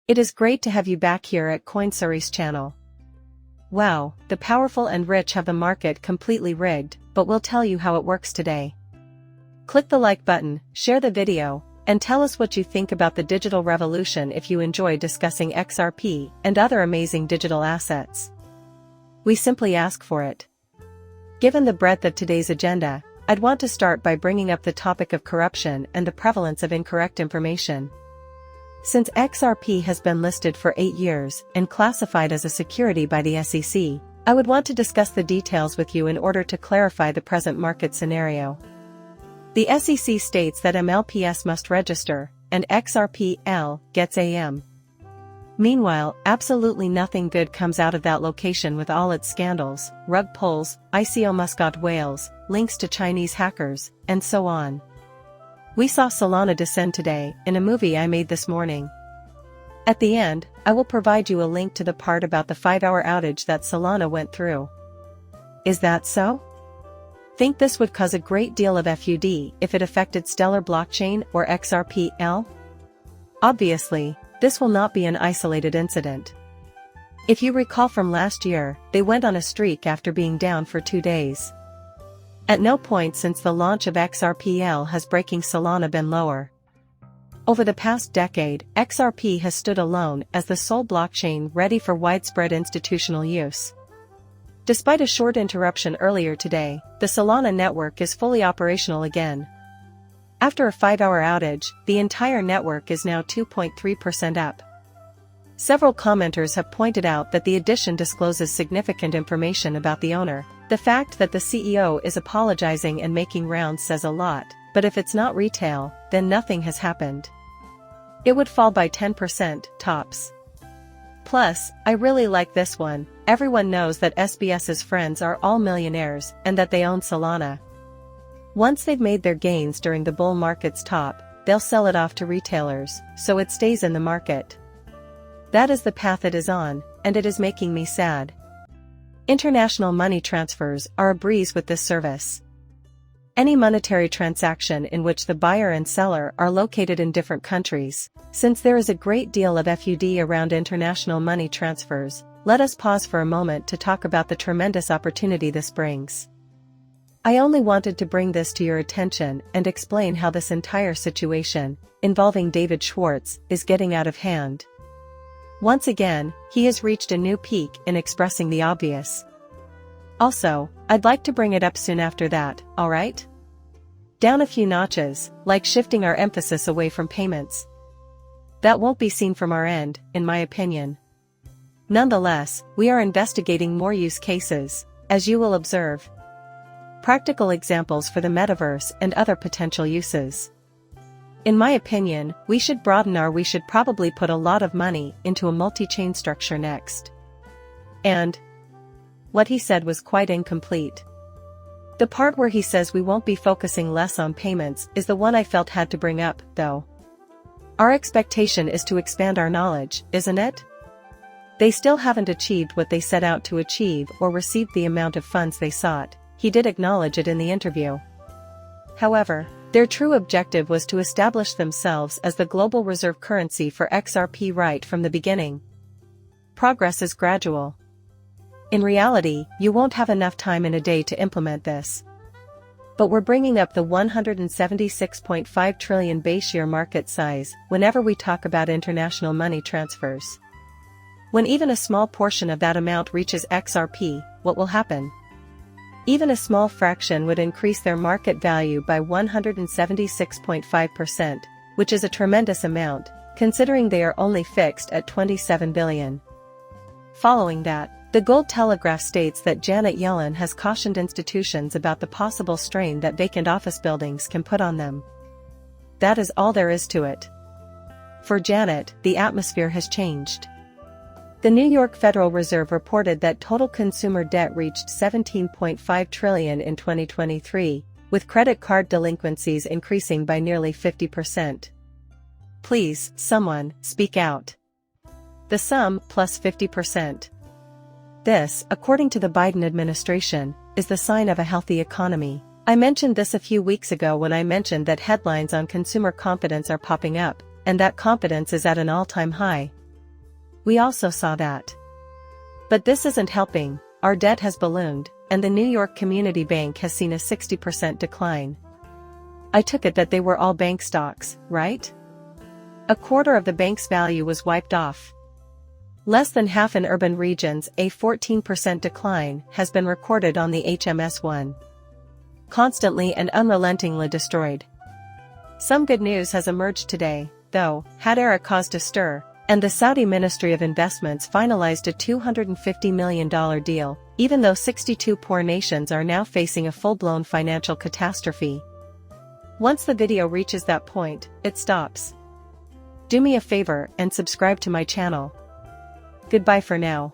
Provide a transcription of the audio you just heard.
It is great to have you back here at CoinSuri's channel. Wow, the powerful and rich have the market completely rigged, but we'll tell you how it works today. Click the like button, share the video, and tell us what you think about the digital revolution if you enjoy discussing XRP and other amazing digital assets. We simply ask for it. Given the breadth of today's agenda, I'd want to start by bringing up the topic of corruption and the prevalence of incorrect information. Since XRP has been listed for 8 years and classified as a security by the SEC, I would want to discuss the details with you in order to clarify the present market scenario. The SEC states that MLPS must register, and XRP-L gets AM. Meanwhile, absolutely nothing good comes out of that location with all its scandals, rug pulls, ICO muscat whales, links to Chinese hackers, and so on. We saw Solana descend today, in a movie I made this morning. At the end, I will provide you a link to the part about the 5-hour outage that Solana went through. Is that so? Think this would cause a great deal of FUD if it affected Stellar Blockchain or XRP-L? Obviously, this will not be an isolated incident. If you recall from last year, they went on a streak after being down for 2 days. At no point since the launch of XRP-L has breaking Solana been lower. Over the past decade, XRP has stood alone as the sole blockchain ready for widespread institutional use. Despite a short interruption earlier today, the Solana network is fully operational again. After a 5-hour outage, the entire network is now 2.3% up. Several commenters have pointed out that the addition discloses significant information about the owner. The fact that the CEO is apologizing and making rounds says a lot, but if it's not retail, then nothing has happened. It would fall by 10%, tops. Plus, I really like this one. Everyone knows that SBS's friends are all millionaires and that they own Solana. Once they've made their gains during the bull market's top, they'll sell it off to retailers, so it stays in the market. That is the path it is on, and it is making me sad. International money transfers are a breeze with this service. Any monetary transaction in which the buyer and seller are located in different countries. Since there is a great deal of FUD around international money transfers, let us pause for a moment to talk about the tremendous opportunity this brings. I only wanted to bring this to your attention and explain how this entire situation, involving David Schwartz, is getting out of hand. Once again, he has reached a new peak in expressing the obvious. Also, I'd like to bring it up soon after that, alright? Down a few notches, like shifting our emphasis away from payments. That won't be seen from our end, in my opinion. Nonetheless, we are investigating more use cases, as you will observe. Practical examples for the metaverse and other potential uses. In my opinion, we should probably put a lot of money into a multi-chain structure next. And what he said was quite incomplete. The part where he says we won't be focusing less on payments is the one I felt had to bring up, though. Our expectation is to expand our knowledge, isn't it? They still haven't achieved what they set out to achieve or received the amount of funds they sought. He did acknowledge it in the interview. However, their true objective was to establish themselves as the global reserve currency for XRP right from the beginning. Progress is gradual. In reality, you won't have enough time in a day to implement this. But we're bringing up the 176.5 trillion base year market size whenever we talk about international money transfers. When even a small portion of that amount reaches XRP, what will happen? Even a small fraction would increase their market value by 176.5%, which is a tremendous amount, considering they are only fixed at 27 billion. Following that, the Gold Telegraph states that Janet Yellen has cautioned institutions about the possible strain that vacant office buildings can put on them. That is all there is to it. For Janet, the atmosphere has changed. The New York Federal Reserve reported that total consumer debt reached $17.5 trillion in 2023, with credit card delinquencies increasing by nearly 50%. Please, someone, speak out. The sum, plus 50%. This, according to the Biden administration, is the sign of a healthy economy. I mentioned this a few weeks ago when I mentioned that headlines on consumer confidence are popping up, and that confidence is at an all-time high. We also saw that. But this isn't helping, our debt has ballooned, and the New York Community Bank has seen a 60% decline. I took it that they were all bank stocks, right? A quarter of the bank's value was wiped off. Less than half in urban regions, a 14% decline has been recorded on the HMS1. Constantly and unrelentingly destroyed. Some good news has emerged today, though. Terra caused a stir, and the Saudi Ministry of Investments finalized a $250 million deal, even though 62 poor nations are now facing a full-blown financial catastrophe. Once the video reaches that point, it stops. Do me a favor and subscribe to my channel. Goodbye for now.